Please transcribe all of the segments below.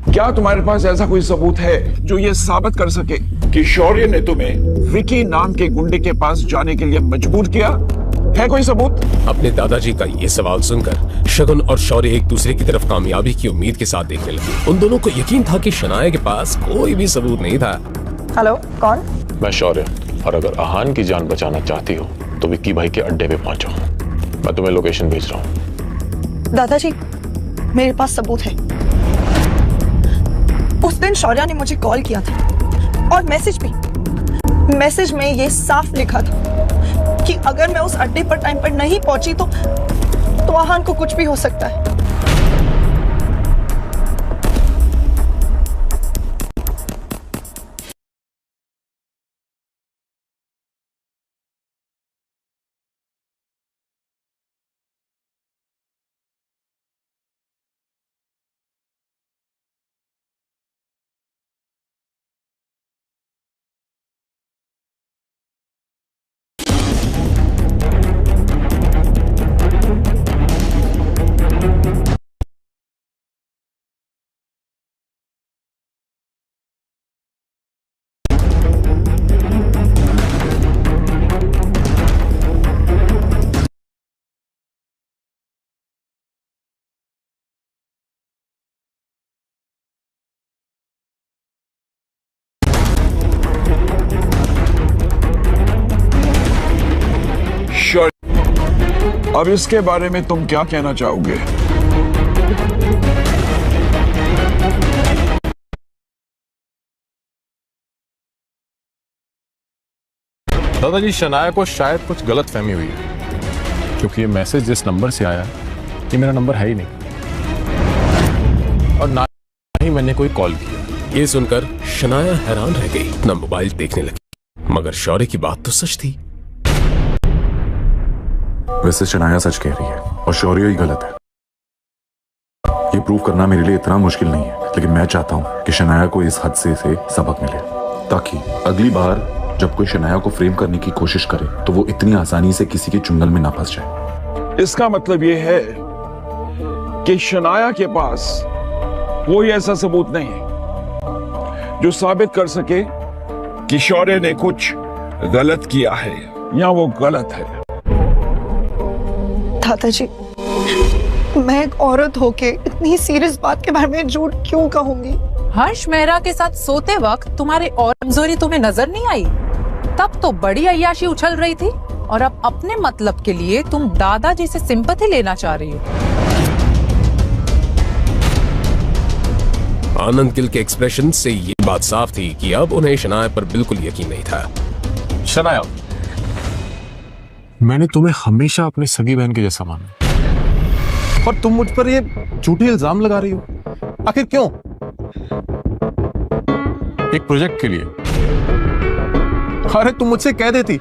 क्या तुम्हारे पास ऐसा कोई सबूत है जो ये साबित कर सके कि शौर्य ने तुम्हें विकी नाम के गुंडे के पास जाने के लिए मजबूर किया? है कोई सबूत? अपने दादाजी का ये सवाल सुनकर शगुन और शौर्य एक दूसरे की तरफ कामयाबी की उम्मीद के साथ देखने लगे। उन दोनों को यकीन था कि शनाया के पास कोई भी सबूत नहीं था। हेलो, कौन? मैं शौर्य, और अगर आहान की जान बचाना चाहती हो तो विक्की भाई के अड्डे पे पहुंचो। मैं तुम्हें लोकेशन भेज रहा हूँ। दादाजी, मेरे पास सबूत है। उस दिन शौर्य ने मुझे कॉल किया था और मैसेज भी। मैसेज में ये साफ लिखा था कि अगर मैं उस अड्डे पर टाइम पर नहीं पहुंची तो आहान को कुछ भी हो सकता है। अब इसके बारे में तुम क्या कहना चाहोगे? दादाजी, शनाया को शायद कुछ गलत फहमी हुई है, क्योंकि ये मैसेज जिस नंबर से आया ये मेरा नंबर है ही नहीं, और ना ही मैंने कोई कॉल किया। ये सुनकर शनाया हैरान रह गई, अपना मोबाइल देखने लगी। मगर शौर्य की बात तो सच थी। वैसे शनाया सच कह रही है और शौर्य ही गलत है। ये प्रूव करना मेरे लिए इतना मुश्किल नहीं है, लेकिन मैं चाहता हूं कि शनाया को इस हादसे से सबक मिले, ताकि अगली बार जब कोई शनाया को फ्रेम करने की कोशिश करे तो वो इतनी आसानी से किसी के चुंगल में ना फंस जाए। इसका मतलब ये है कि शनाया के पास कोई ऐसा सबूत नहीं है जो साबित कर सके कि शौर्य ने कुछ गलत किया है या वो गलत है। दादाजी, मैं एक औरत होके इतनी सीरियस बात के बारे में झूठ क्यों कहूंगी? हर्ष मेहरा के साथ सोते वक्त तुम्हारी और कमजोरी तुम्हें नजर नहीं आई? तब तो बड़ी अय्याशी उछल रही थी, और अब अपने मतलब के लिए तुम दादाजी से सिंपैथी लेना चाह रही हो। आनंद गिल के एक्सप्रेशन से ये बात साफ थी कि अब उन्हें शनाया पर बिल्कुल यकीन नहीं था। शनाया, मैंने तुम्हें हमेशा अपनी सगी बहन के जैसा माना, और तुम मुझ पर ये झूठे इल्जाम लगा रही हो। आखिर क्यों? एक प्रोजेक्ट के लिए। अरे तुम मुझसे कह देती,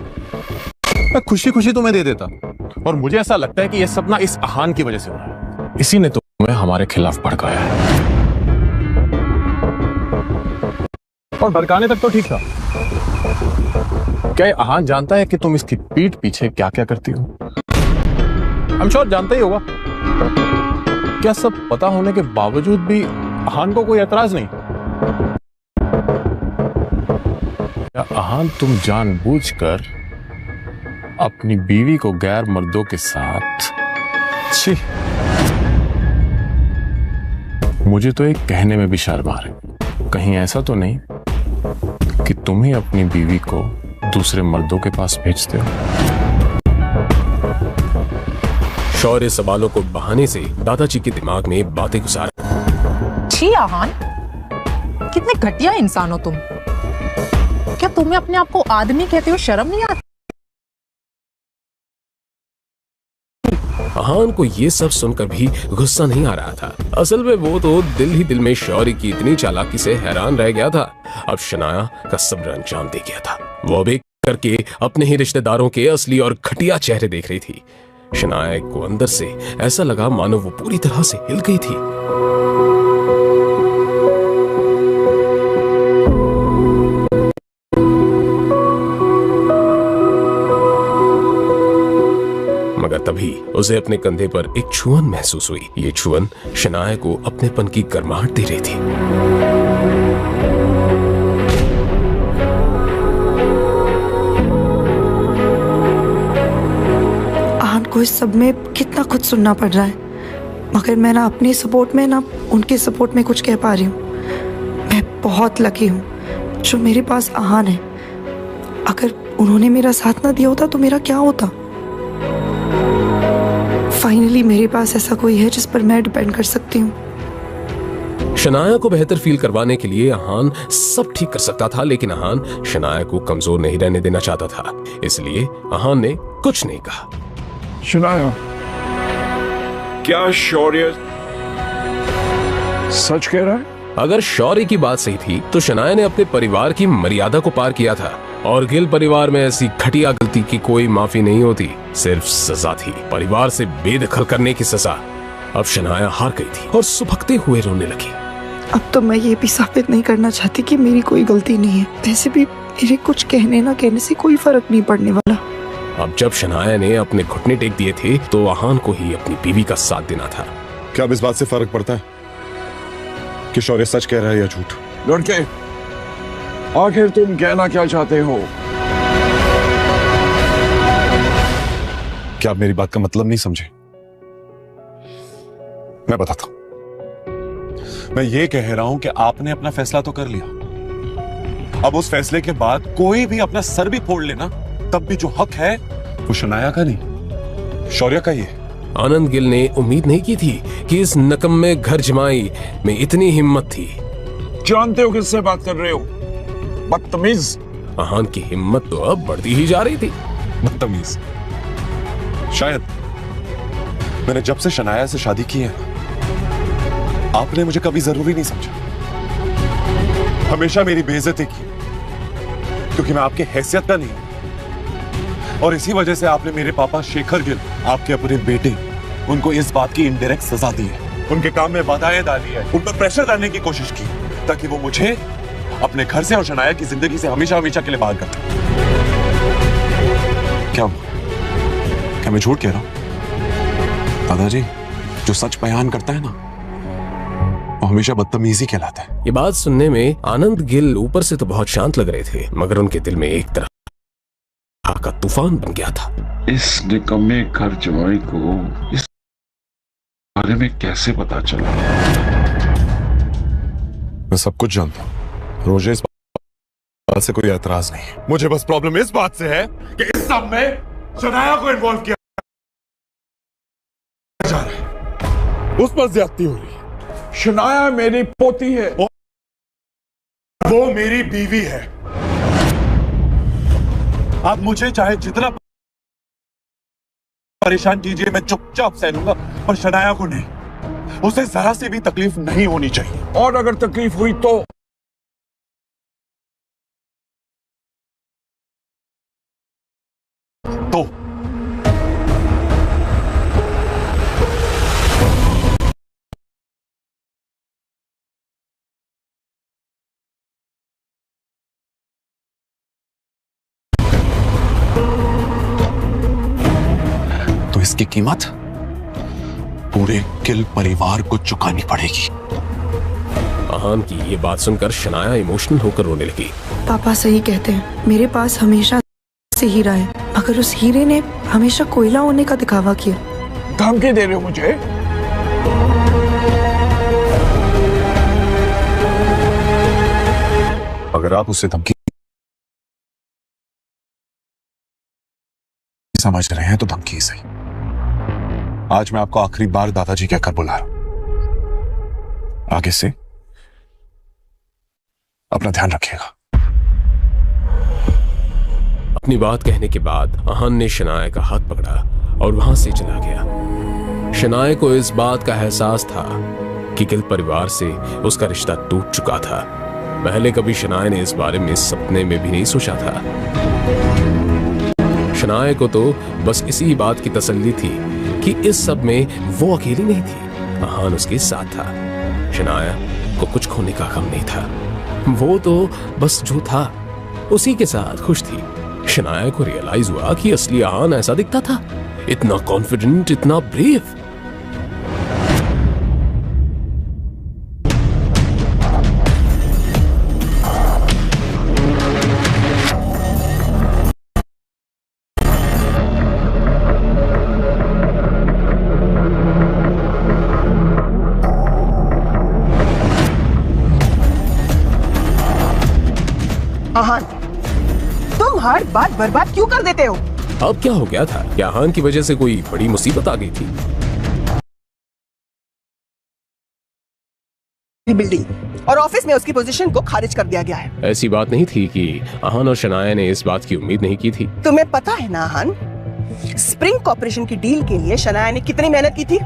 मैं खुशी खुशी तुम्हें दे देता। और मुझे ऐसा लगता है कि ये सब ना इस आहान की वजह से हो रहा है। इसी ने तुम्हें हमारे खिलाफ भड़काया है। और भड़काने तक तो ठीक था। क्या ये आहान जानता है कि तुम इसकी पीठ पीछे क्या क्या करती हो? हम श्योर जानता ही होगा। क्या सब पता होने के बावजूद भी आहान को कोई एतराज नहीं? क्या आहान तुम जानबूझकर अपनी बीवी को गैर मर्दों के साथ? छी, मुझे तो एक कहने में भी शर्म आ रही। कहीं ऐसा तो नहीं कि तुम ही अपनी बीवी को दूसरे मर्दों के पास भेजते हो? शौर्य सवालों को बहाने से दादाजी के दिमाग में बातें गुजार। छी आहान, कितने घटिया इंसान हो तुम। क्या तुम्हें अपने आप को आदमी कहते हो शर्म नहीं आती? आहान को ये सब सुनकर भी गुस्सा नहीं आ रहा था। असल में वो तो दिल ही दिल में शौर्य की इतनी चालाकी से हैरान रह गया था। अब शनाया का सब्र अंजाम दे गया था। वो भी करके अपने ही रिश्तेदारों के असली और घटिया चेहरे देख रही थी। शनाया को अंदर से ऐसा लगा मानो वो पूरी तरह से हिल गई थी। मगर तभी उसे अपने कंधे पर एक छुअन महसूस हुई। ये छुअन शनाया को अपनेपन की गर्माहट दे रही थी। आन को इस सब में कितना कुछ सुनना पड़ रहा है, मगर मैं ना अपने सपोर्ट में ना उनके सपोर्ट में कुछ कह पा रही हूँ। मैं बहुत लकी हूँ जो मेरे पास आहान है। अगर उन्होंने मेरा साथ ना दिया होता तो मेरा क्या होता। फाइनली मेरे पास ऐसा कोई है जिस पर मैं डिपेंड कर सकती हूँ। शनाया को बेहतर फील करवाने के लिए आहान सब ठीक कर सकता था, लेकिन आहान शनाया को कमजोर नहीं रहने देना चाहता था। इसलिए आहान ने कुछ नहीं कहा। शनाया, क्या शौर्य सच कह रहा है? अगर शौर्य की बात सही थी तो शनाया ने अपने परिवार की मर्यादा को पार किया था, और गिल परिवार में ऐसी घटिया गलती की कोई माफी नहीं होती, सिर्फ सजा थी, परिवार से बेदखल करने की सजा। अब शनाया हार गई थी और सुबकते हुए रोने लगी। अब तो मैं ये भी साबित नहीं करना चाहती कि मेरी कोई गलती नहीं है। वैसे भी मेरे कुछ कहने ना कहने से कोई फर्क नहीं पड़ने वाला। अब जब शनाया ने अपने घुटने टेक दिए थे तो आहान को ही अपनी बीवी का साथ देना था। क्या अब इस बात से फर्क पड़ता है कि शौर्य सच कह रहा है या झूठ? लड़के, आखिर तुम कहना क्या चाहते हो? क्या आप मेरी बात का मतलब नहीं समझे? मैं बताता हूं। मैं ये कह रहा हूं कि आपने अपना फैसला तो कर लिया। अब उस फैसले के बाद कोई भी अपना सर भी फोड़ लेना, तब भी जो हक है वो शनाया का नहीं, शौर्य का ही है। आनंद गिल ने उम्मीद नहीं की थी कि इस नकम्मे घर जमाई में इतनी हिम्मत थी। जानते हो किससे बात कर रहे हो? बदतमीज। आहान की हिम्मत तो अब बढ़ती ही जा रही थी। बदतमीज? शायद मैंने जब से शनाया से शादी की है, आपने मुझे कभी जरूरी नहीं समझा। हमेशा मेरी बेइज्जती की, क्योंकि मैं आपके हैसियत का नहीं। और इसी वजह से आपने मेरे पापा शेखर गिल, आपके अपने बेटे, उनको इस बात की इनडायरेक्ट सजा दी है। उनके काम में बाधाएं डाली है, उन पर प्रेशर डालने की कोशिश की, ताकि वो मुझे अपने घर से और शनाया की जिंदगी से हमेशा हमेशा के लिए बाहर कर दें। क्या मैं झूठ कह रहा हूं? दादाजी, जो सच बयान करता है ना, वो हमेशा बदतमीजी कहलाता है। ये बात सुनने में आनंद गिल ऊपर से तो बहुत शांत लग रहे थे, मगर उनके दिल में एक तरह का तूफान बन गया था। इस निकम्मे घर जमाई को इस बारे में कैसे पता चला? मैं सब कुछ जानता हूं। रोजे इस बात से कोई एतराज नहीं है। मुझे बस प्रॉब्लम इस बात से है कि इस सब में शनाया को इन्वॉल्व किया जा रहा है, उस पर ज्यादती हो रही है। शनाया मेरी पोती है। वो मेरी बीवी है। आप मुझे चाहे जितना परेशान कीजिए, मैं चुपचाप सह लूंगा, पर शनाया को नहीं। उसे जरा सी भी तकलीफ नहीं होनी चाहिए। और अगर तकलीफ हुई तो इसकी कीमत पूरे गिल परिवार को चुकानी पड़ेगी। आहान की ये बात सुनकर शनाया इमोशनल होकर रोने लगी। पापा सही कहते हैं, मेरे पास हमेशा से हीरा है, मगर उस हीरे ने हमेशा कोयला होने का दिखावा किया। धमकी दे रहे हो मुझे? अगर आप उससे धमकी समझ रहे हैं तो धमकी ही सही। आज मैं आपको आखिरी बार दादाजी कहकर बुला रहा हूं। आगे से अपना ध्यान रखिएगा। अपनी बात कहने के बाद आहान ने शनाया का हाथ पकड़ा और वहां से चला गया। शनाया को इस बात का एहसास था कि गिल परिवार से उसका रिश्ता टूट चुका था। पहले कभी शनाया ने इस बारे में सपने में भी नहीं सोचा था। शनाया को तो बस इसी बात की तसल्ली थी कि इस सब में वो अकेली नहीं थी, आहान उसके साथ था। शनाया को कुछ खोने का गम नहीं था। वो तो बस जो था उसी के साथ खुश थी। शनाया को रियलाइज हुआ कि असली आहान ऐसा दिखता था। इतना कॉन्फिडेंट, इतना ब्रेव। आहान, तुम हर बात बर्बाद क्यों कर देते हो? अब क्या हो गया था? क्या आहान की वजह से कोई बड़ी मुसीबत आ गई थी? बिल्डिंग और ऑफिस में उसकी पोजीशन को खारिज कर दिया गया है। ऐसी बात नहीं थी कि आहान और शनाया ने इस बात की उम्मीद नहीं की थी। तुम्हें पता है ना आहान, स्प्रिंग कॉर्पोरेशन की डील के लिए शनाया ने कितनी मेहनत की थी?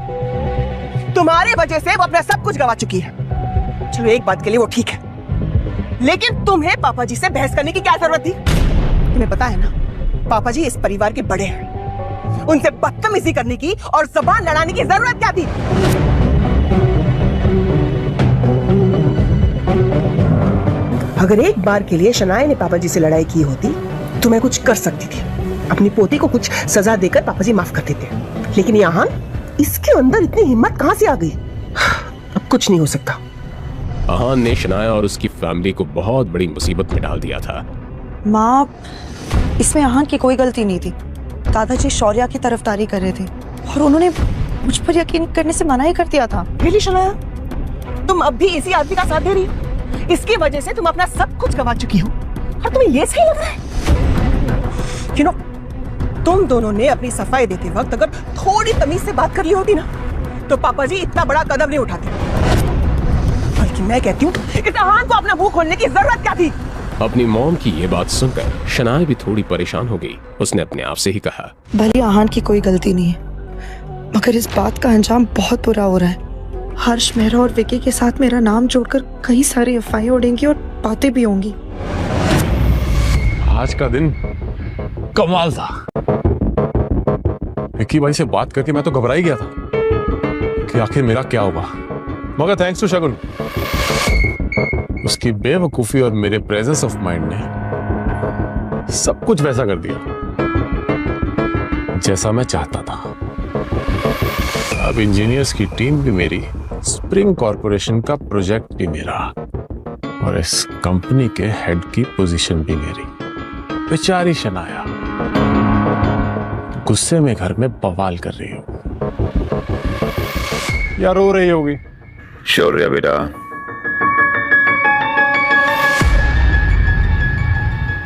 तुम्हारी वजह से वो अपना सब कुछ गवा चुकी है। चलो एक बात के लिए वो ठीक है, लेकिन तुम्हें पापा जी से बहस करने की क्या जरूरत थी? तुम्हें पता है ना, पापा जी इस परिवार के बड़े हैं, उनसे बदतमीजी करने की और जबान लड़ाने की जरूरत क्या थी? अगर एक बार के लिए शनाया ने पापा जी से लड़ाई की होती तो मैं कुछ कर सकती थी, अपनी पोती को कुछ सजा देकर पापा जी माफ कर देते। लेकिन यहाँ इसके अंदर इतनी हिम्मत कहां से आ गई? अब कुछ नहीं हो सकता। आहान ने शनाया और उसकी फैमिली को बहुत बड़ी मुसीबत में डाल दिया था। माँ, इसमें आहान की कोई गलती नहीं थी। दादाजी शौर्या की तरफदारी कर रहे थे और उन्होंने मुझ पर यकीन करने से मना ही कर दिया था। रियली शनाया, तुम अब भी इसी आदमी का साथ दे रही हो? इसकी वजह से तुम अपना सब कुछ गवा चुकी हो और तुम्हें ये सही लग रहा है? You know, तुम दोनों ने अपनी सफाई देते वक्त अगर थोड़ी तमीज से बात कर ली होती ना, तो पापा जी इतना बड़ा कदम नहीं उठाते। बल्कि मैं कहती हूँ इस आहान को अपना मुंह खोलने की जरूरत क्या थी? अपनी मॉम की ये बात सुनकर शनाया भी थोड़ी परेशान हो गई। उसने अपने आप से ही कहा, भले आहान की कोई गलती नहीं है, मगर इस बात का अंजाम बहुत बुरा हो रहा है। हर्ष, मेहरा और विकी के साथ मेरा नाम जोड़कर कई सारी अफवाहें उड़ेंगी और बातें भी होंगी। आज का दिन कमाल था। विक्की भाई से बात करके मैं तो घबरा ही गया था कि आखिर मेरा क्या होगा, मगर थैंक्स टू शगुन, उसकी बेवकूफी और मेरे प्रेजेंस ऑफ माइंड ने सब कुछ वैसा कर दिया जैसा मैं चाहता था। अब इंजीनियर्स की टीम भी मेरी, स्प्रिंग कॉर्पोरेशन का प्रोजेक्ट भी मेरा और इस कंपनी के हेड की पोजीशन भी मेरी। बेचारी शनाया गुस्से में घर में बवाल कर रही हो या रो रही होगी। शौर्य बेटा,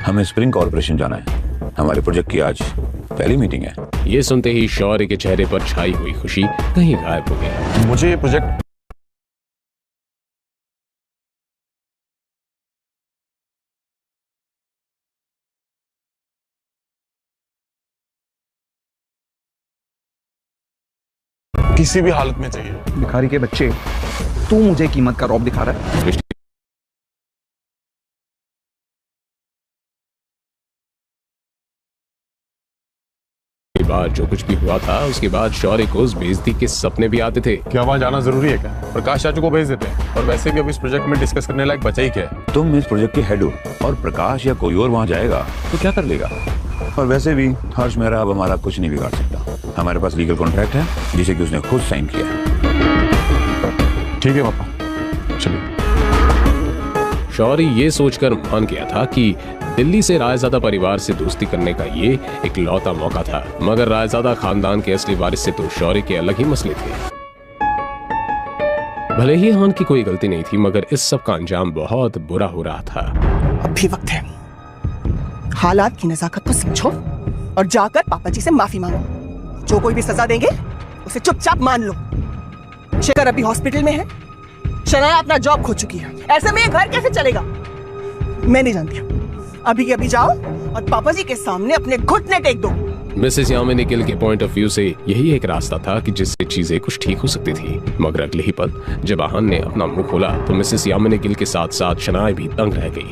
हमें स्प्रिंग कॉर्पोरेशन जाना है। हमारे प्रोजेक्ट की आज पहली मीटिंग है। ये सुनते ही शौर्य के चेहरे पर छाई हुई खुशी कहीं गायब हो गई। मुझे ये प्रोजेक्ट किसी भी हालत में चाहिए। भिखारी के बच्चे, तू मुझे कीमत का रौब दिखा रहा है। बाद जो कुछ भी हुआ था उसके बाद शौर्य को उस बेइज्जती के सपने भी आते थे। क्या वहां जाना जरूरी है क्या? प्रकाश चाचू को भेज देते हैं, और वैसे भी अब इस प्रोजेक्ट में डिस्कस करने लायक बचा ही क्या है। तुम इस प्रोजेक्ट के हेड हो और प्रकाश या कोई और वहां जाएगा तो क्या कर लेगा? और वैसे भी हर्ष मेहरा अब हमारा कुछ नहीं बिगाड़ सकता। हमारे पास लीगल कॉन्ट्रैक्ट है जिसे कि उसने खुद साइन किया है। ठीक है पापा, चलिए। शौर्य ये सोचकर मान गया था कि दिल्ली से रायजादा परिवार से दोस्ती करने का ये एक लौता मौका था, मगर रायजादा खानदान के असली वारिस से तो शौर्य के अलग ही मसले थे। भले ही आहान की कोई गलती नहीं थी, मगर इस सब का अंजाम बहुत बुरा हो रहा था। अब भी वक्त है, हालात की नजाकत को समझो और जाकर पापा जी से माफी मांगो। जो कोई भी सजा देंगे उसे चुपचाप मान लो। शेखर अभी हॉस्पिटल में है, शनाया अपना जॉब खो चुकी है, ऐसे में ये घर कैसे चलेगा? मैं नहीं जानती। अभी के अभी जाओ और पापा जी के सामने अपने घुटने टेक दो। मिसेस यामिनी गिल के पॉइंट ऑफ व्यू से यही एक रास्ता था कि जिससे चीजें कुछ ठीक हो सकती थी, मगर अगले ही पल जब आहान ने अपना मुंह खोला तो मिसेस यामिनी गिल के साथ साथ शनाया भी दंग रह गई।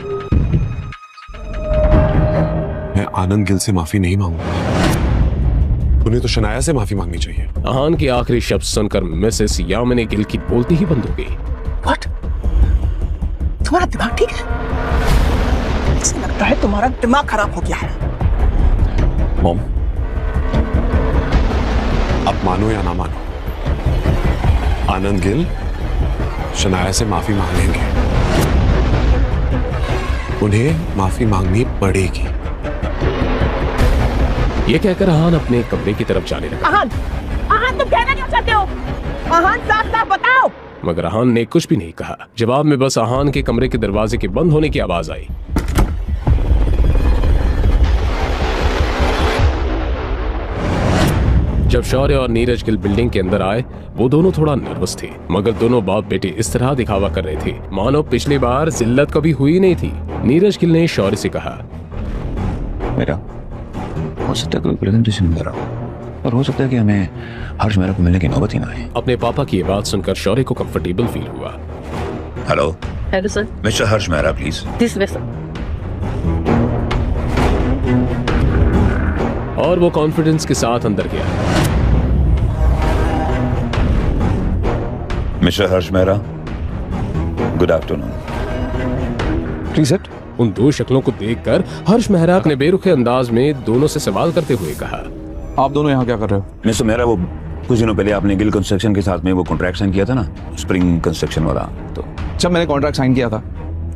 मैं आनंद गिल से माफी नहीं मांगूंगा, उन्हें तो शनाया से माफी मांगनी चाहिए। आहान के आखिरी शब्द सुनकर मिसेस यामिनी गिल की बोलती ही बंद हो गई। व्हाट? तुम्हारा दिमाग ठीक है? ऐसा लगता है तुम्हारा दिमाग खराब हो गया है। मॉम, आप मानो या ना मानो, आनंद गिल शनाया से माफी मांग लेंगे। उन्हें माफी मांगनी पड़ेगी। ये कहकर आहान अपने कमरे की तरफ जाने लगा। आहान तुम कहना क्या चाहते हो? आहान साफ साफ बताओ। मगर आहान ने कुछ भी नहीं कहा। जवाब में बस आहान के कमरे के दरवाजे के बंद होने की आवाज आई। जब शौर्य और नीरज गिल बिल्डिंग के अंदर आए, वो दोनों थोड़ा नर्वस थे, मगर दोनों बाप बेटे इस तरह दिखावा कर रहे थे मानो पिछली बार जिल्लत कभी हुई नहीं थी। नीरज गिल ने शौर्य से कहा, मेरा हो सकता है कोई प्रेजेंटेशन में रहा हो, और हो सकता है कि हमें हर्ष मेहरा को मिलने की नौबत ही ना आए। अपने पापा की ये बात सुनकर शौर्य को कंफर्टेबल फील हुआ। Hello hello sir, mister Harsh Mehra please. This way sir. और वो कॉन्फिडेंस के साथ अंदर गया। Mister Harsh Mehra, good afternoon. Please sit. उन दो शक्लों को देखकर हर्ष मेहरा ने बेरुखे अंदाज में दोनों से सवाल करते हुए कहा, आप दोनों यहाँ क्या कर रहे हो? मिस्टर मेहरा, वो कुछ दिनों पहले आपने गिल कंस्ट्रक्शन के साथ में वो कॉन्ट्रैक्ट साइन किया था ना, स्प्रिंग कंस्ट्रक्शन वाला, तो जब मैंने कॉन्ट्रैक्ट साइन किया था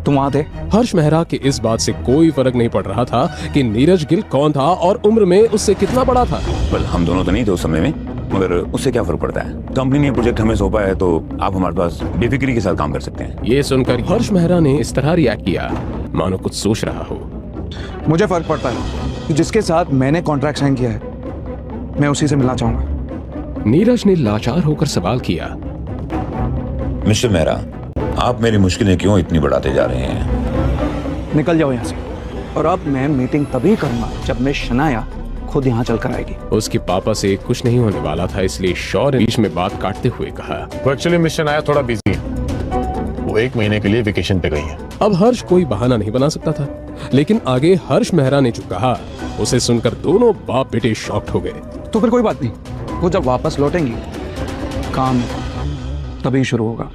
तुम वहां थे? हर्ष मेहरा के इस बात से कोई फर्क नहीं पड़ रहा था कि नीरज गिल कौन था और उम्र में उससे कितना बड़ा था। वेल, हम दोनों तो नहीं थे उस समय में, मगर उससे क्या फर्क पड़ता है। कंपनी ने प्रोजेक्ट हमें सौंपा है तो आप हमारे पास बेफिक्री के साथ काम कर सकते हैं। ये सुनकर हर्ष मेहरा ने इस तरह रिएक्ट किया मानो कुछ सोच रहा हो। मुझे फर्क पड़ता है कि जिसके साथ मैंने कॉन्ट्रैक्ट साइन किया है मैं उसी से मिलना चाहूंगा। नीरज ने लाचार होकर सवाल किया, मिस्टर मेहरा, आप मेरी मुश्किलें क्यों इतनी बढ़ाते जा रहे हैं? निकल जाओ यहाँ से। और अब मैं मीटिंग तभी करूंगा जब मैं शनाया खुद यहाँ चलकर आएगी। उसके पापा से कुछ नहीं होने वाला था, इसलिए शौर्य बीच में बात काटते हुए कहा, एक्चुअली मिस शनाया थोड़ा बिजी है, वो 1 महीने के लिए वेकेशन पे गई है। अब हर्ष कोई बहाना नहीं बना सकता था, लेकिन आगे हर्ष मेहरा ने जो कहा उसे सुनकर दोनों बाप बेटे शॉक्ड हो गए। तो फिर कोई बात नहीं, वो जब वापस लौटेंगी काम तभी शुरू होगा।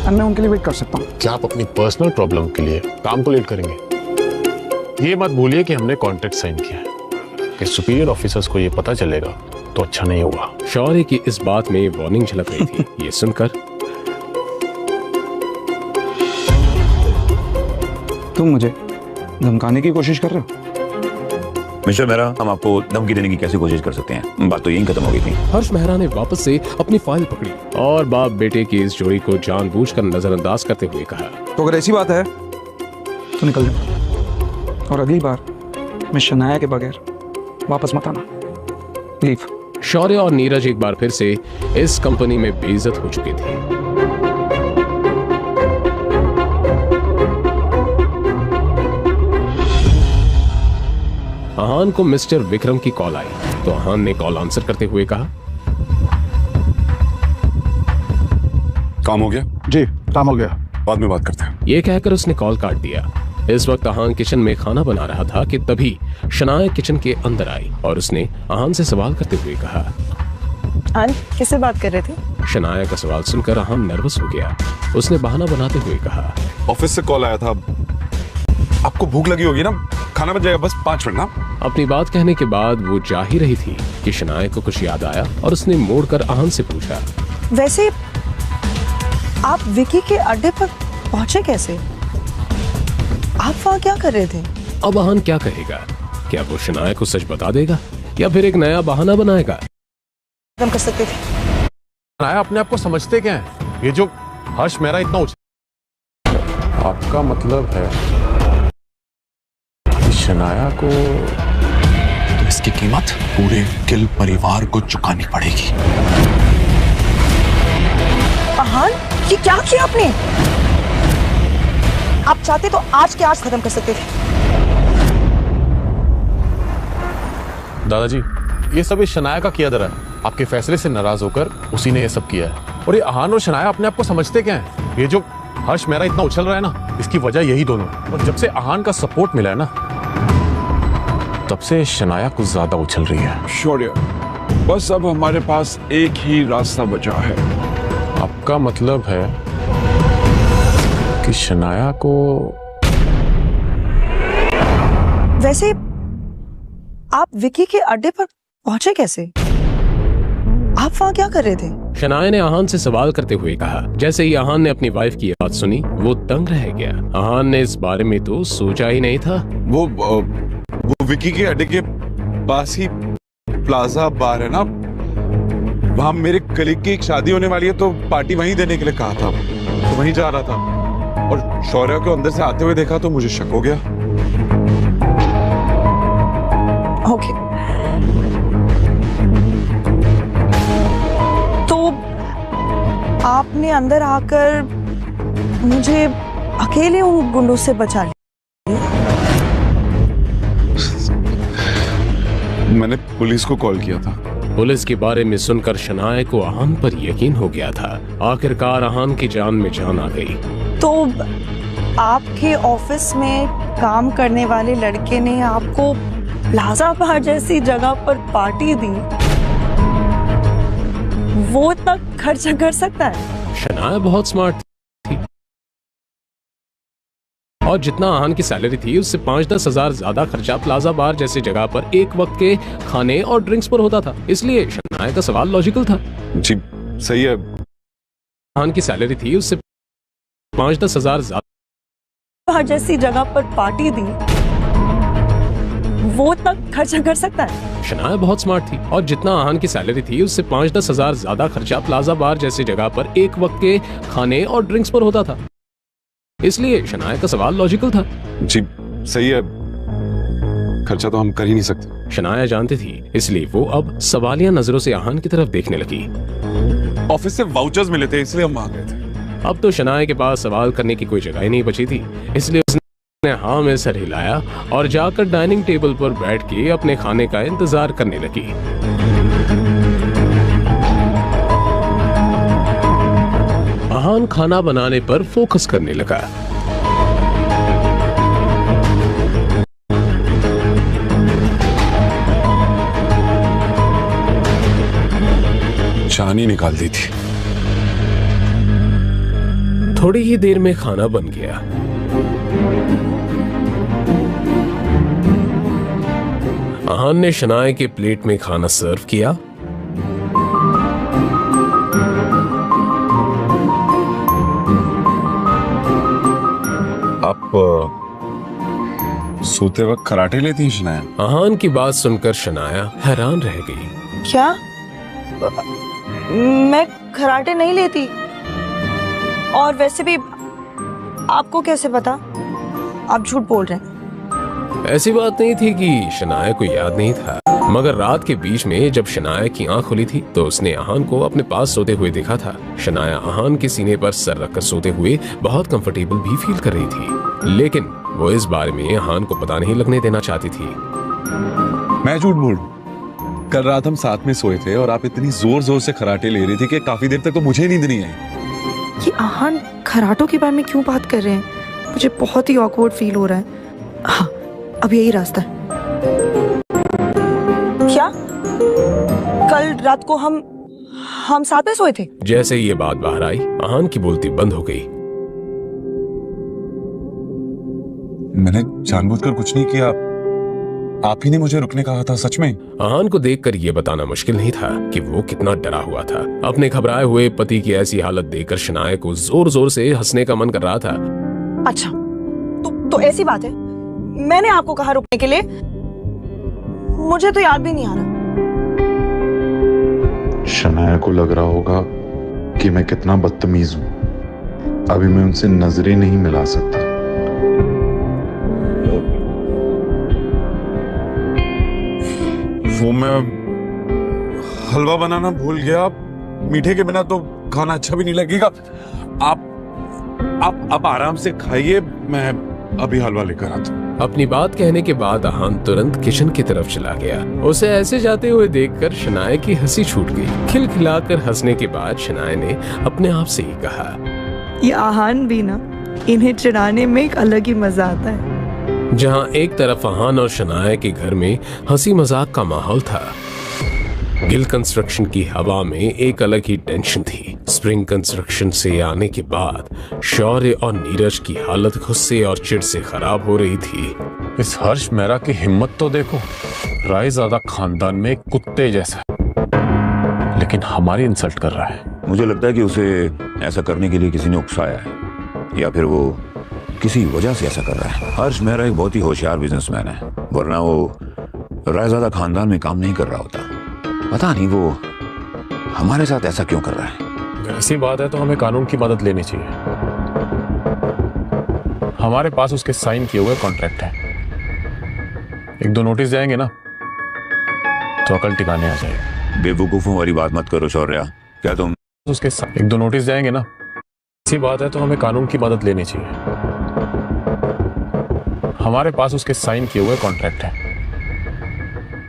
मैं उनके लिए वेट कर सकता हूँ। क्या आप अपनी पर्सनल प्रॉब्लम के लिए काम को लेट करेंगे? ये मत भूलिए कि हमने कॉन्ट्रैक्ट साइन किया है, कि सुपीरियर ऑफिसर्स को ये पता चलेगा तो अच्छा नहीं होगा। शौर्य की इस बात में वार्निंग झलक रही थी। ये सुनकर तुम मुझे धमकाने की कोशिश कर रहे हो? मिस्टर मेहरा, हम आपको धमकी देने की कैसे कोशिश कर सकते हैं? बात तो यहीं खत्म हो गई थी। हर्ष मेहरा ने वापस से अपनी फाइल पकड़ी और बाप बेटे की इस जोड़ी को जानबूझकर नजरअंदाज करते हुए कहा, तो अगर ऐसी बात है तो निकल जाओ, और अगली बार मैं शनाया के बगैर वापस मत आना। लीव। शौर्य और नीरज एक बार फिर से इस कंपनी में बेइज्जत हो चुके थे। आहान को मिस्टर विक्रम की कॉल आई तो आहान ने कॉल आंसर करते हुए कहा, काम हो गया? जी काम हो गया, बाद में बात करते हैं। ये कहकर उसने कॉल काट दिया। इस वक्त आहान किचन में खाना बना रहा था कि तभी शनाया किचन के अंदर आई और उसने आहान से सवाल करते हुए कहा, आन किससे बात कर रहे थे? शनाया का सवाल सुनकर आहान नर्वस हो गया। उसने बहाना बनाते हुए कहा, ऑफिस से कॉल आया था, आपको भूख लगी होगी ना, खाना बन जाएगा, बस 5 मिनट ना। अपनी बात कहने के बाद वो जा ही रही थी कि शनाया को कुछ याद आया और उसने मोड़कर आहान से पूछा, वैसे आप विकी के अड्डे पर पहुंचे कैसे? आप वहां क्या कर रहे थे? अब आहान क्या कहेगा? क्या वो शनाया को सच बता देगा या फिर एक नया बहाना बनाएगा? खत्म कर सकते थे। शनाया अपने आप को समझते क्या है? ये जो हर्ष मेहरा इतना आपका मतलब है कि शनाया को तो इसकी कीमत पूरे गिल परिवार को चुकानी पड़ेगी। आहान, ये क्या किया आपने? आप चाहते तो आज के आज खत्म कर सकते थे। दादाजी, ये सब इस शनाया का किया दरा है। आपके फैसले से नाराज होकर उसी ने ये सब किया है। और ये आहान और शनाया अपने आप को समझते क्या है? ये जो हर्ष मेहरा इतना उछल रहा है ना, इसकी वजह यही दोनों। और जब से आहान का सपोर्ट मिला है ना, तब से शनाया कुछ ज्यादा उछल रही है। शौर्य, बस अब हमारे पास एक ही रास्ता बचा है। आपका मतलब है कि शनाया को वैसे आप विकी के अड्डे पर पहुंचे कैसे? आप वहाँ क्या कर रहे थे? शनाया ने आहान से सवाल करते हुए कहा। जैसे ही आहान ने अपनी वाइफ की बात सुनी वो दंग रह गया। आहान ने इस बारे में तो सोचा ही नहीं था। वो विकी के अड्डे के पास ही प्लाजा बार है ना, वहां मेरे कलीग की एक शादी होने वाली है, तो पार्टी वहीं देने के लिए कहा था, तो वहीं जा रहा था और शौर्य को अंदर से आते हुए देखा तो मुझे शक हो गया। ओके, तो आपने अंदर आकर मुझे अकेले उन गुंडों से बचा लिया? मैंने पुलिस को कॉल किया था। पुलिस के बारे में सुनकर शनाया को आहान पर यकीन हो गया था। आखिरकार आहान की जान में जान आ गई। तो आपके ऑफिस में काम करने वाले लड़के ने आपको प्लाजा बार जैसी जगह पर पार्टी दी, वो इतना खर्चा कर सकता है? शनाया बहुत स्मार्ट थी और जितना आहान की सैलरी थी उससे 5-10 हजार ज्यादा खर्चा प्लाजा बार जैसी जगह पर एक वक्त के खाने और ड्रिंक्स पर होता था। इसलिए शनाया का सवाल लॉजिकल था। जी सही है। आहान की सैलरी थी उससे 5-10 हजार ज्यादा जैसी जगह पर पार्टी दी, वो इतना खर्चा कर सकता है? शनाया बहुत स्मार्ट थी और जितना आहान की सैलरी थी उससे 5-10 हजार ज्यादा खर्चा प्लाजा बार जैसी जगह पर एक वक्त के खाने और ड्रिंक्स पर होता था। इसलिए शनाया का सवाल लॉजिकल था। जी सही है, खर्चा तो हम कर ही नहीं सकते। शनाया जानती थी, इसलिए वो अब सवालिया नजरों से आहान की तरफ देखने लगी। ऑफिस से वाउचर्स मिले थे इसलिए हम आ गए थे। अब तो शनाया के पास सवाल करने की कोई जगह ही नहीं बची थी, इसलिए उसने हाँ में सर हिलाया और जाकर डाइनिंग टेबल पर बैठ के अपने खाने का इंतजार करने लगी। आहान खाना बनाने पर फोकस करने लगा। जान ही निकाल दी थी। थोड़ी ही देर में खाना बन गया। आहान ने शनाया के प्लेट में खाना सर्व किया। आप सोते वक्त खराटे लेती हैं शनाया? आहान की बात सुनकर शनाया हैरान रह गई। क्या? मैं खराटे नहीं लेती, और वैसे भी आपको कैसे पता? आप झूठ बोल रहे हैं। ऐसी बात नहीं थी कि शनाया को याद नहीं था, मगर रात के बीच में जब शनाया की आंख खुली थी तो उसने आहान को अपने पास सोते हुए देखा था। शनाया आहान के सीने पर सर रखकर सोते हुए बहुत कंफर्टेबल भी फील कर रही थी, लेकिन वो इस बारे में आहान को पता नहीं लगने देना चाहती थी। मैं झूठ बोल रहा हूं। कल रात हम साथ में सोए थे और आप इतनी जोर जोर से खराटे ले रही थी कि काफी देर तक तो मुझे नींद नहीं आई। ये आहान खराटों के बारे में क्यों बात कर रहे हैं? मुझे बहुत ही ऑकवर्ड फील हो रहा है। हाँ, अब यही रास्ता है। क्या? कल रात को हम साथ में सोए थे? जैसे ये बात बाहर आई, आहान की बोलती बंद हो गई। मैंने जानबूझकर कुछ नहीं किया, आप ही ने मुझे रुकने कहा था। सच में? आहान को देखकर ये बताना मुश्किल नहीं था कि वो कितना डरा हुआ था। अपने घबराए हुए पति की ऐसी हालत देखकर शनाया को जोर जोर से हंसने का मन कर रहा था। अच्छा, तो ऐसी बात है? मैंने आपको कहा रुकने के लिए? मुझे तो याद भी नहीं आ रहा। शनाया को लग रहा होगा कि मैं कितना बदतमीज हूं। अभी मैं उनसे नजरें नहीं मिला सकता। वो मैं हलवा बनाना भूल गया। मीठे के बिना तो खाना अच्छा भी नहीं लगेगा। आप आराम से खाइए, मैं अभी हलवा लेकर आता हूं। अपनी बात कहने के बाद आहान तुरंत किचन की तरफ चला गया। उसे ऐसे जाते हुए देखकर शनाया की हंसी छूट गई। खिलखिलाकर हंसने के बाद शनाया ने अपने आप से ही कहा, ये आहान भी ना, इन्हें चिढ़ाने में एक अलग ही मजा आता है। जहां एक तरफ आहान और शनाया के घर में हंसी मजाक का माहौल था, गिल कंस्ट्रक्शन की हवा में एक अलग ही टेंशन थी। स्प्रिंग कंस्ट्रक्शन से आने के बाद शौर्य और नीरज की हालत गुस्से और चिढ़ से खराब हो रही थी। इस हर्ष मेहरा की हिम्मत तो देखो, रायजादा खानदान में एक कुत्ते जैसा, लेकिन हमारी इंसल्ट कर रहा है। मुझे लगता है कि उसे ऐसा करने के लिए किसी ने उकसाया है, या फिर वो किसी वजह से ऐसा कर रहा है। हर्ष मेहरा एक बहुत ही होशियार बिजनेसमैन है, वरना वो रायजादा खानदान में काम नहीं कर रहा होता। पता नहीं वो हमारे साथ ऐसा क्यों कर रहा है। ऐसी बात है तो हमें कानून की मदद लेनी चाहिए। हमारे पास उसके साइन किए हुए कॉन्ट्रैक्ट है। एक दो नोटिस जाएंगे ना तो अकल टिकाने आ जाएगी। बेवकूफों वाली बात मत करो शौर्या। क्या तुम उसके एक दो नोटिस जाएंगे ना, ऐसी बात है तो हमें कानून की मदद लेनी चाहिए। हमारे पास उसके साइन किए हुए कॉन्ट्रैक्ट है।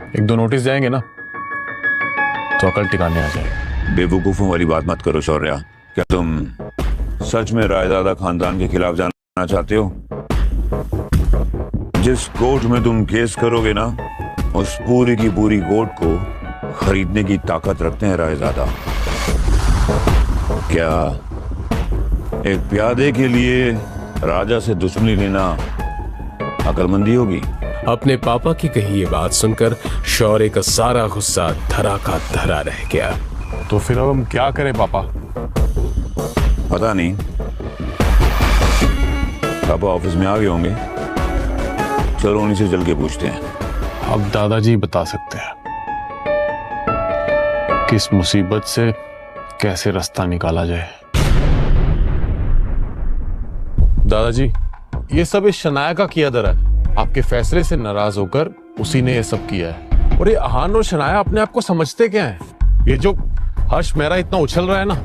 एक दो नोटिस जाएंगे ना तो अकल टिकाने आ जाएगी। बेवकूफों वाली बात मत करो शौर्या। क्या तुम सच में रायजादा खानदान के खिलाफ जाना चाहते हो? जिस कोर्ट में तुम केस करोगे ना, उस पूरी की पूरी कोर्ट को खरीदने की ताकत रखते हैं रायजादा। क्या एक प्यादे के लिए राजा से दुश्मनी लेना अकलमंदी होगी? अपने पापा की कही ये बात सुनकर शौर्य का सारा गुस्सा धरा का धरा रह गया। तो फिर अब हम क्या करें पापा? पता नहीं, पापा ऑफिस में आ गए होंगे। चलो उन्हीं से चल के पूछते हैं। अब दादाजी बता सकते हैं कि इस मुसीबत से कैसे रास्ता निकाला जाए। दादाजी, ये सब इस शनाया का किया दर है। आपके फैसले से नाराज होकर उसी ने ये सब किया है। और ये अहान और शनाया अपने आप को समझते क्या है? ये जो हर्ष मेहरा इतना उछल रहा है ना,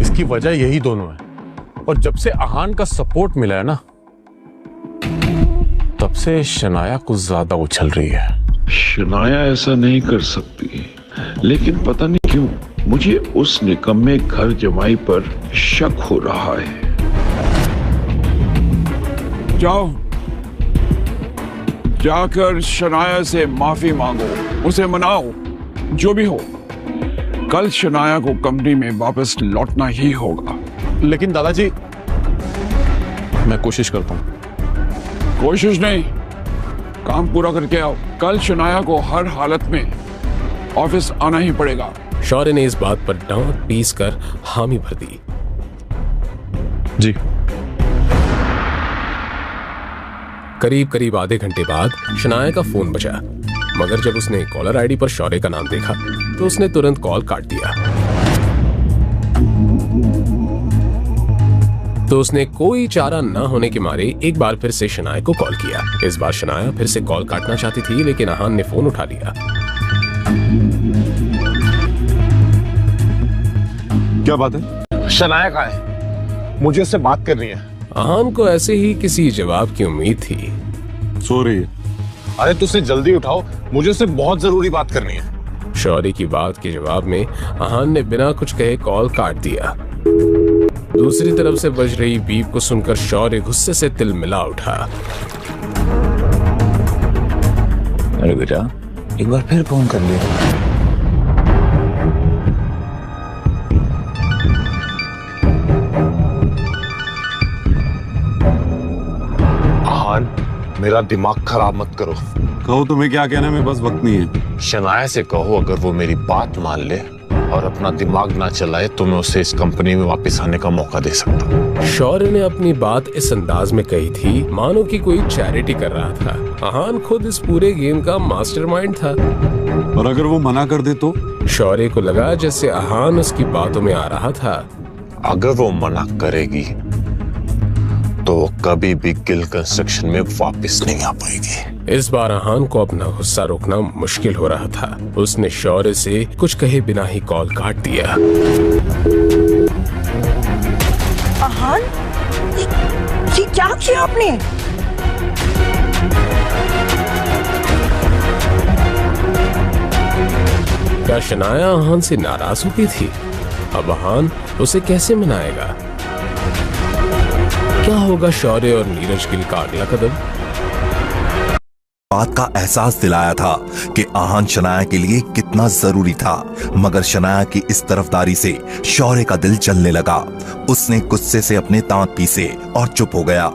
इसकी वजह यही दोनों है। और जब से अहान का सपोर्ट मिला है ना, तब से शनाया कुछ ज्यादा उछल रही है। शनाया ऐसा नहीं कर सकती, लेकिन पता नहीं क्यों मुझे उस निकम्मे घर जमाई पर शक हो रहा है। जाओ, जाकर शनाया से माफी मांगो, उसे मनाओ। जो भी हो, कल शनाया को कंपनी में वापस लौटना ही होगा। लेकिन दादाजी, मैं कोशिश करता हूं। कोशिश नहीं, काम पूरा करके आओ। कल शनाया को हर हालत में ऑफिस आना ही पड़ेगा। शौर्य ने इस बात पर डांट पीस कर हामी भर दी। जी। करीब करीब आधे घंटे बाद शनाया का फोन बजा, मगर जब उसने कॉलर आईडी पर शौर्य का नाम देखा तो उसने तुरंत कॉल काट दिया। तो उसने कोई चारा न होने के मारे एक बार फिर से शनाया को कॉल किया। इस बार शनाया फिर से कॉल काटना चाहती थी, लेकिन अहान ने फोन उठा लिया। क्या बात है? शनाया कहाँ है? मुझे उससे बात करनी है। अहान को ऐसे ही किसी जवाब की उम्मीद थी। सो रही है। अरे तुझसे जल्दी उठाओ, मुझे उससे बहुत जरूरी बात करनी है। शौर्य की बात के जवाब में अहान ने बिना कुछ कहे कॉल काट दिया। दूसरी तरफ से बज रही बीप को सुनकर शौर्य गुस्से से तिलमिला उठा। अरे बेटा, एक बार फिर फोन कर लिया। मेरा दिमाग खराब मत करो। कहो तुम्हें क्या कहना है, मेरे पास वक्त नहीं है। शनाया से कहो अगर वो मेरी बात मान ले और अपना दिमाग ना चलाए तो मैं उसे इस कंपनी में वापस आने का मौका दे सकता हूँ। शौर्य ने अपनी बात इस अंदाज में कही थी मानो कि कोई चैरिटी कर रहा था। अहान खुद इस पूरे गेम का मास्टरमाइंड था। और अगर वो मना कर दे तो? शौर्य को लगा जैसे अहान उसकी बातों में आ रहा था। अगर वो मना करेगी तो वो कभी भी गिल कंस्ट्रक्शन में वापस नहीं आ पाएगी। इस बार अहान को अपना गुस्सा रोकना मुश्किल हो रहा था। उसने शौर्य से कुछ कहे बिना ही कॉल काट दिया। अहान, ये क्या किया आपने? क्या शनाया अहान से नाराज हो गई थी? अब अहान उसे कैसे मनाएगा? क्या होगा शौर्य और नीरज गिल का अगला कदम? बात का एहसास दिलाया था कि अहान शनाया के लिए कितना जरूरी था, मगर शनाया की इस तरफदारी से शौर्य का दिल जलने लगा। उसने गुस्से से अपने दांत पीसे और चुप हो गया।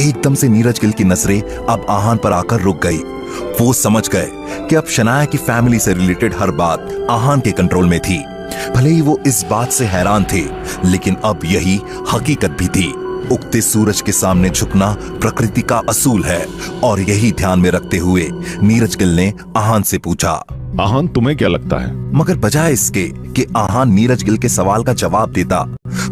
एकदम से नीरज गिल की नजरें अब अहान पर आकर रुक गई वो समझ गए कि अब शनाया की फैमिली से रिलेटेड हर बात आहान के कंट्रोल में थी। भले ही वो इस बात से हैरान थे, लेकिन अब यही हकीकत भी थी। उगते सूरज के सामने झुकना प्रकृति का असूल है, और यही ध्यान में रखते हुए नीरज गिल ने आहान से पूछा, आहान तुम्हें क्या लगता है? मगर बजाय इसके कि आहान नीरज गिल के सवाल का जवाब देता,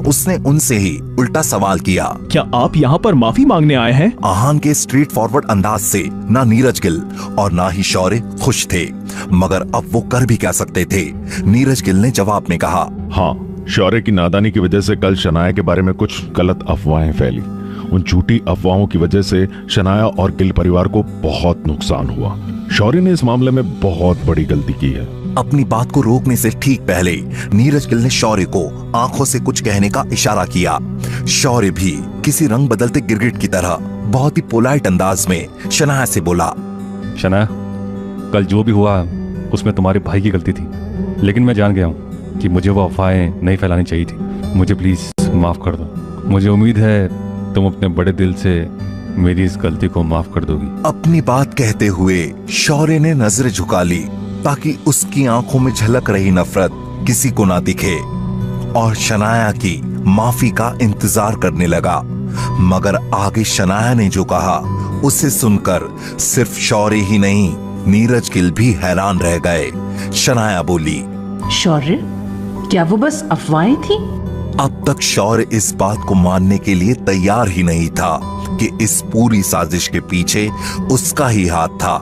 उसने उनसे ही उल्टा सवाल किया, क्या आप यहाँ पर माफी मांगने आए हैं? आहान के स्ट्रेट फॉरवर्ड अंदाज से ना नीरज गिल और ना ही शौर्य खुश थे, मगर अब वो कर भी क्या सकते थे। नीरज गिल ने जवाब में कहा, हाँ, शौर्य की नादानी की वजह से कल शनाया के बारे में कुछ गलत अफवाहें फैली। उन झूठी अफवाहों की वजह से शनाया और गिल परिवार को बहुत नुकसान हुआ। शौर्य ने इस मामले में बहुत बड़ी गलती की है। अपनी बात को रोकने से ठीक पहले नीरज गिल ने शौर्य को आंखों से कुछ कहने का इशारा किया। शौर्य भी किसी रंग बदलते गिरगिट की तरह बहुत ही पोलाइट अंदाज में शनाया से बोला, शनाया, कल जो भी हुआ उसमें तुम्हारे भाई की गलती थी, लेकिन मैं जान गया हूँ कि मुझे वो अफवाहें नहीं फैलानी चाहिए थी। मुझे प्लीज माफ कर दो। मुझे उम्मीद है तुम अपने बड़े दिल से मेरी इस गलती को माफ कर दोगी। अपनी बात कहते हुए शौर्य ने नजरें झुका ली ताकि उसकी आंखों में झलक रही नफरत किसी को ना दिखे, और शनाया की माफी का इंतजार करने लगा। मगर आगे शनाया ने जो कहा उसे सुनकर सिर्फ शौर्य ही नहीं, नीरज गिल भी हैरान रह गए। शनाया बोली, शौर्य, क्या वो बस अफवाहें थी? अब तक शौर्य इस बात को मानने के लिए तैयार ही नहीं था कि इस पूरी साजिश के पीछे उसका ही हाथ था।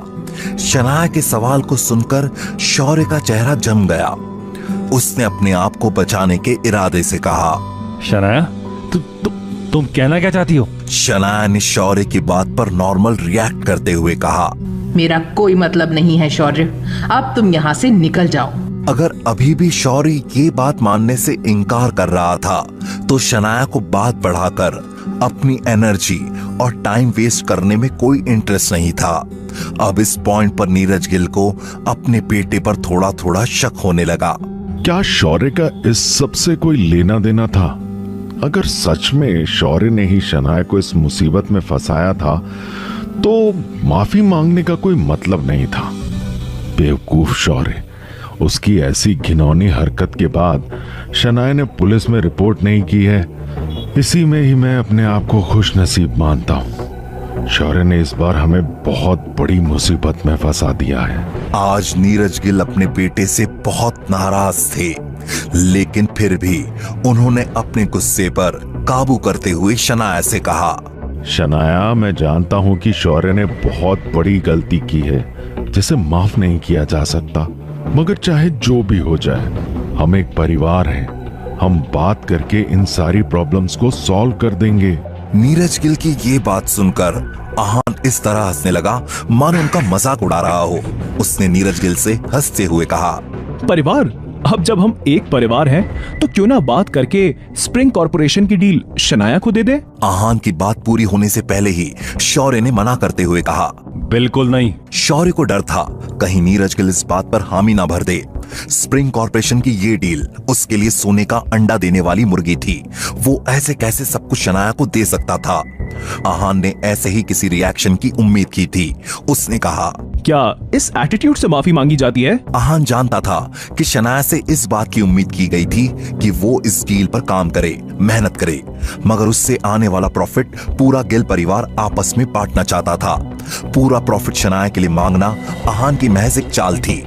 शनाया के सवाल को सुनकर शौर्य का चेहरा जम गया। उसने अपने आप को बचाने के इरादे से कहा, शनाया, तुम कहना क्या चाहती हो? शनाया ने शौर्य की बात पर नॉर्मल रिएक्ट करते हुए कहा, मेरा कोई मतलब नहीं है शौर्य, अब तुम यहाँ से निकल जाओ। अगर अभी भी शौर्य ये बात मानने से इनकार कर रहा था, तो शनाया को बात बढ़ाकर अपनी एनर्जी और टाइम वेस्ट करने में कोई इंटरेस्ट नहीं था। अब इस पॉइंट पर नीरज गिल को अपने बेटे पर थोड़ा थोड़ा शक होने लगा। क्या शौर्य का इस सब से कोई लेना देना था? अगर सच में शौर्य ने ही शनाया को इस मुसीबत में फंसाया था, तो माफी मांगने का कोई मतलब नहीं था। बेवकूफ शौर्य। उसकी ऐसी घिनौनी हरकत के बाद शनाया ने पुलिस में रिपोर्ट नहीं की है, इसी में ही मैं अपने आप को खुश नसीब मानता हूँ। शौर्य ने इस बार हमें बहुत बड़ी मुसीबत में फंसा दिया है। आज नीरज गिल अपने बेटे से बहुत नाराज थे, लेकिन फिर भी उन्होंने अपने गुस्से पर काबू करते हुए शनाया से कहा, शनाया, मैं जानता हूँ कि शौर्य ने बहुत बड़ी गलती की है जिसे माफ नहीं किया जा सकता, मगर चाहे जो भी हो जाए, हम एक परिवार हैं। हम बात करके इन सारी प्रॉब्लम्स को सॉल्व कर देंगे। नीरज गिल की ये बात सुनकर आहान इस तरह हंसने लगा मानो उनका मजाक उड़ा रहा हो। उसने नीरज गिल से हंसते हुए कहा, परिवार, अब जब हम एक परिवार हैं, तो क्यों ना बात करके स्प्रिंग कॉर्पोरेशन की डील शनाया को दे दे? आहान की बात पूरी होने से पहले ही शौर्य ने मना करते हुए कहा, बिल्कुल नहीं। शौर्य को डर था कहीं नीरज गिल इस बात पर हामी ना भर दे। स्प्रिंग कॉर्पोरेशन की ये डील उसके लिए सोने का अंडा देने वाली मुर्गी थी। वो ऐसे कैसे सब कुछ शनाया को दे सकता था? आहान ने ऐसे ही किसी रिएक्शन की उम्मीद की थी। उसने कहा, क्या इस एटीट्यूड से माफी मांगी जाती है? आहान जानता था कि शनाया से इस बात की उम्मीद की गई थी कि वो इस डील पर काम करे, मेहनत करे, मगर उससे आने वाला प्रॉफिट पूरा गिल परिवार आपस में बांटना चाहता था। पूरा प्रॉफिट शनाया के लिए मांगना आहान की महज एक चाल थी।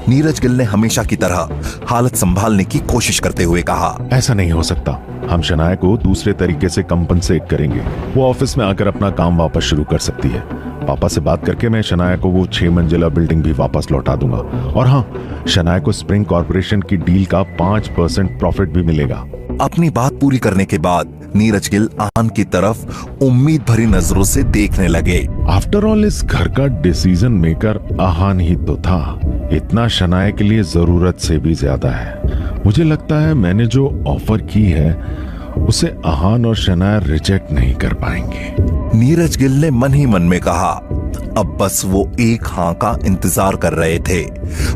नीरज गिल ने हमेशा की तरह हालत संभालने की कोशिश करते हुए कहा, ऐसा नहीं हो सकता। हम शनाया को दूसरे तरीके से कंपनसेट करेंगे। वो ऑफिस में आकर अपना काम वापस शुरू कर सकती है। पापा से बात करके मैं शनाया को वो 6 मंजिला बिल्डिंग भी वापस लौटा दूंगा। और हाँ, शनाया को स्प्रिंग कॉर्पोरेशन की डील का 5% प्रॉफिट भी मिलेगा। अपनी बात पूरी करने के बाद नीरज गिल आहान की तरफ उम्मीद भरी नजरों से देखने लगे। आफ्टर ऑल इस घर का डिसीजन मेकर आहान ही तो था। इतना शनाया के लिए जरूरत से भी ज्यादा है। मुझे लगता है मैंने जो ऑफर की है उसे आहान और शनाया रिजेक्ट नहीं कर पाएंगे। नीरज गिल ने मन ही मन में कहा। अब बस वो एक हाँ का इंतजार कर रहे थे,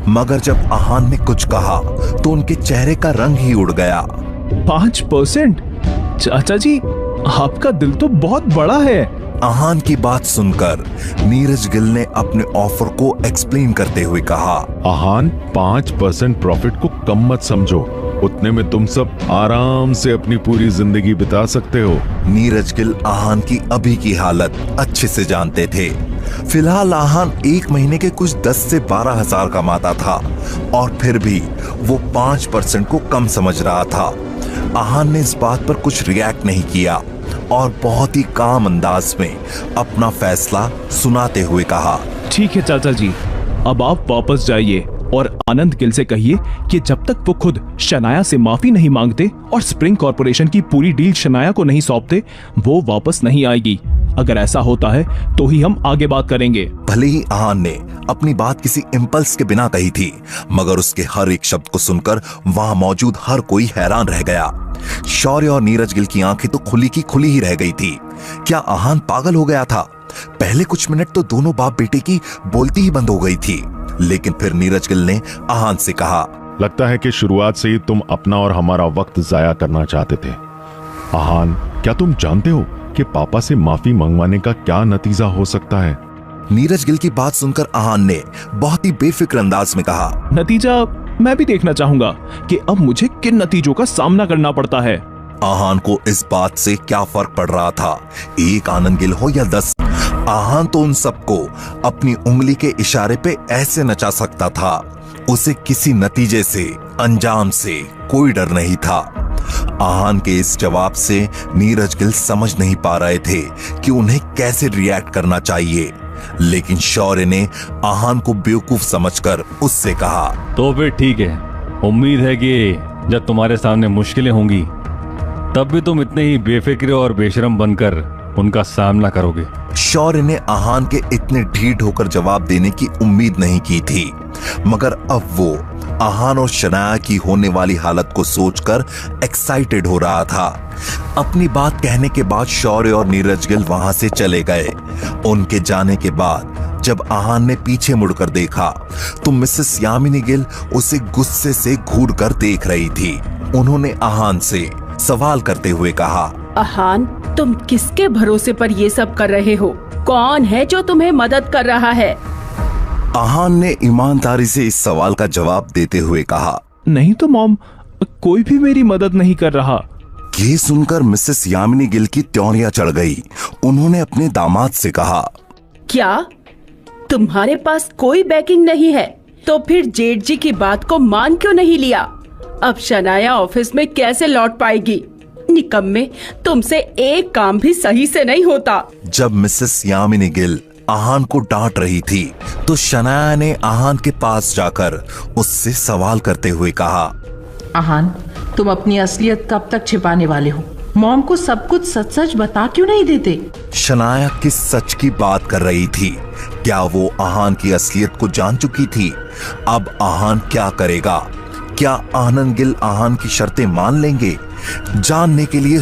मगर जब आहान ने कुछ कहा तो उनके चेहरे का रंग ही उड़ गया। 5%? चाचा जी, आपका दिल तो बहुत बड़ा है। आहान की बात सुनकर नीरज गिल ने अपने ऑफर को एक्सप्लेन करते हुए कहा, आहान 5% प्रॉफिट को कम मत समझो, उतने में तुम सब आराम से अपनी पूरी जिंदगी बिता सकते हो। नीरज गिल आहान की अभी की हालत अच्छे से जानते थे। फिलहाल आहान एक महीने के कुछ 10 से 12 हजार कमाता था और फिर भी वो 5% को कम समझ रहा था। आहान ने इस बात पर कुछ रिएक्ट नहीं किया और बहुत ही काम अंदाज में अपना फैसला सुनाते हुए कहा, ठीक है चाचा जी, अब आप वापस जाइए और आनंद गिल से कहिए कि जब तक वो खुद शनाया से माफी नहीं मांगते और स्प्रिंग कॉर्पोरेशन की पूरी डील शनाया को नहीं सौंपते, वो वापस नहीं आएगी। अगर ऐसा होता है तो ही हम आगे बात करेंगे। भले ही आहान ने अपनी बात किसी इम्पल्स के बिना कही थी, मगर उसके हर एक शब्द को सुनकर वहां मौजूद हर कोई हैरान रह गया। शौर्य और नीरज गिल की आंखें तो खुली की खुली ही रह गई थी। क्या आहान पागल हो गया था? पहले कुछ मिनट तो दोनों बाप बेटे की बोलती ही बंद हो गई थी, लेकिन फिर नीरज गिल ने आहान से कहा, लगता है कि शुरुआत से ही तुम अपना और हमारा वक्त जाया करना चाहते थे। आहान, क्या तुम जानते हो कि पापा से माफी मंगवाने का क्या नतीजा हो सकता है? नीरज गिल की बात सुनकर आहान ने बहुत ही बेफिक्र अंदाज में कहा, नतीजा मैं भी देखना चाहूंगा कि अब मुझे किन नतीजों का सामना करना पड़ता है। आहान को इस बात से क्या फर्क पड़ रहा था, एक आनंद गिल हो या 10। आहान तो उन सबको अपनी उंगली के इशारे पे ऐसे नचा सकता था। उसे किसी नतीजे से, अंजाम से कोई डर नहीं था। आहान के इस जवाब से नीरज गिल समझ नहीं पा रहे थे कि उन्हें कैसे रिएक्ट करना चाहिए, लेकिन शौर्य ने आहान को बेवकूफ समझकर उससे कहा, तो फिर ठीक है, उम्मीद है कि जब तुम्हारे सामने मुश्किलें होंगी तब भी तुम इतने ही बेफिक्र और बेशरम बनकर उनका सामना करोगे। शौर्य ने आहान के इतने ढीठ होकर जवाब देने की उम्मीद नहीं की थी, मगर अब वो आहान और शनाया की होने वाली हालत को सोचकर एक्साइटेड हो रहा था। अपनी बात कहने के बाद शौर्य और नीरज गिल वहां से चले गए। उनके जाने के बाद जब आहान ने पीछे मुड़कर देखा तो मिसेस यामिनी गिल उसे गुस्से से घूर कर देख रही थी। उन्होंने आहान से सवाल करते हुए कहा, आहान, तुम किसके भरोसे पर ये सब कर रहे हो? कौन है जो तुम्हें मदद कर रहा है? आहान ने ईमानदारी से इस सवाल का जवाब देते हुए कहा, नहीं तो मॉम, कोई भी मेरी मदद नहीं कर रहा। ये सुनकर मिसेस यामिनी गिल की त्योरियां चढ़ गई। उन्होंने अपने दामाद से कहा, क्या तुम्हारे पास कोई बैकिंग नहीं है? तो फिर जेठ जी की बात को मान क्यों नहीं लिया? अब शनाया ऑफिस में कैसे लौट पाएगी? निकम्मे, तुमसे एक काम भी सही से नहीं होता। जब मिसेस यामिनी गिल आहान को डांट रही थी तो शनाया ने आहान के पास जाकर उससे सवाल करते हुए कहा, आहान, तुम अपनी असलियत कब तक छिपाने वाले हो? मॉम को सब कुछ सच सच बता क्यों नहीं देते? शनाया किस सच की बात कर रही थी? क्या वो आहान की असलियत को जान चुकी थी? अब आहान क्या करेगा? क्या आनंद गिल आहान की शर्तें मान लेंगे? जानने के लिए